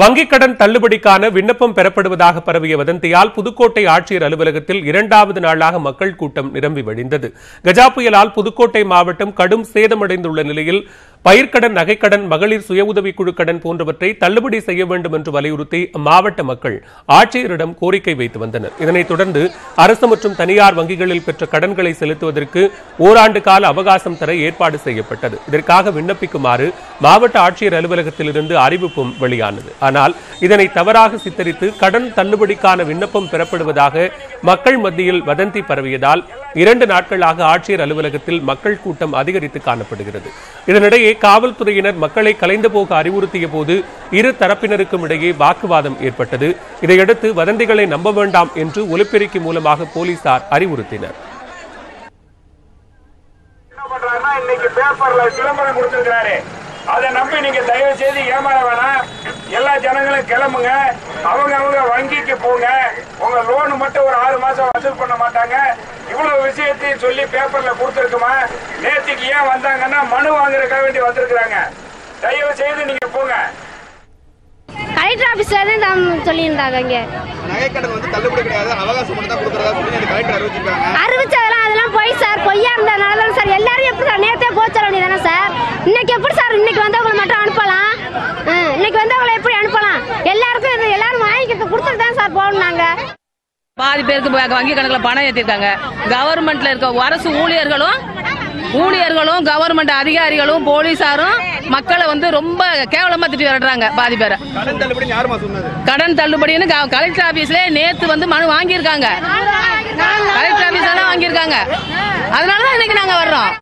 வங்கிக் கடன் தள்ளுபடிக்கான விண்ணப்பம் பெறப்படுவதாக பரவிய வதந்தியால் புதுக்கோட்டை ஆட்சியர் அலுவலகத்தில் இரண்டாவது நாளாக மக்கள் கூட்டம் நிரம்பி வழிந்தது. கஜா புயலால் புதுக்கோட்டை மாவட்டம் கடும் சேதமடைந்துள்ள நிலையில் பயிர்க்கடன், நகைக்கடன், மகளிர் சுய உதவிக்குழு கடன் போன்றவற்றை தள்ளுபடி செய்ய வேண்டும் என்று வலியுறுத்தி மாவட்ட மக்கள் ஆட்சியரிடம் கோரிக்கை வைத்து வந்தனர். இதனைத் தொடர்ந்து அரசு மற்றும் தனியார் வங்கிகளில் பெற்ற கடன்களை செலுத்துவதற்கு ஓராண்டு கால அவகாசம் தர ஏற்பாடு செய்யப்பட்டது. இதற்காக விண்ணப்பிக்குமாறு மாவட்ட ஆட்சியர் அலுவலகத்திலிருந்து அறிவிப்பும் வெளியானது. ஆனால் இதனை தவறாக சித்தரித்து கடன் தள்ளுபடிக்கான விண்ணப்பம் பெறப்படுவதாக மக்கள் மத்தியில் வதந்தி பரவியதால் 2 நாட்களாக ஆட்சியர் அலுவலகத்தில் மக்கள் கூட்டம் அதிகரித்து காணப்படுகிறது. இதனிடையே காவல்துறையினர் மக்களை கலைந்து போக அறிவுறுத்திய போது இரு தரப்பினருக்கும் இடையே வாக்குவாதம் ஏற்பட்டது. இதையடுத்து வதந்திகளை நம்ப வேண்டாம் என்று ஒலிபெருக்கி மூலமாக போலீசார் அறிவுறுத்தினர். அதை நம்பி நீங்க தயவு செய்து ஏமாற வேணாம். எல்லா ஜனங்களும் கிளம்புங்க, அவங்க வங்கிக்கு போங்க. உங்க லோன் மட்டும் ஒரு 6 மாசம் வசூல் பண்ண மாட்டாங்க. இவ்வளவு விஷயத்தையும் சொல்லி பேப்பர்ல கொடுத்துருக்குமா. நேற்றுக்கு ஏன் வந்தாங்கன்னா மனு வாங்குறதுக்காக வேண்டி வந்திருக்கிறாங்க. தயவு செய்து நீங்க போங்க. கலெக்டர் ஆபீஸ்ல தான் சொல்லியிருந்தாங்க. இங்க நகைக்கடன் வந்து தள்ளுபடி கிடையாது, அவகாசம் மட்டும் தான் கொடுக்கறதா சொல்லி கலெக்டர் அறிவிச்சிருக்காங்க. அதெல்லாம் போய் சார், பொய்யா இருந்ததுனால தான் சார். எல்லாரும் எப்படி சார் நேரத்தே போச்ச வேண்டியதானே சார். இன்னைக்கு எப்படி சார் இன்னைக்கு வந்தவங்களை மட்டும் அனுப்பலாம்? இன்னைக்கு வந்தவங்களை எப்படி அனுப்பலாம்? எல்லாரும் வாங்கிக்கிட்டு கொடுத்துட்டு தான் சார் போகணும். நாங்க பாதி பேருக்கு வங்கி கணக்குல பணம் ஏற்றிருக்காங்க. கவர்மெண்ட்ல இருக்க அரசு ஊழியர்களும் கவர்மெண்ட் அதிகாரிகளும் போலீசாரும் மக்களை வந்து ரொம்ப கேவலமா திட்டி விரட்டுறாங்க. பாதி பேரை கடன் தள்ளுபடின்னு கலெக்டர் ஆபீஸ்ல நேத்து வந்து மனு வாங்கியிருக்காங்க. கலெக்டர் ஆபீஸ்ல வாங்கியிருக்காங்க. அதனாலதான் இன்னைக்கு நாங்க வர்றோம்.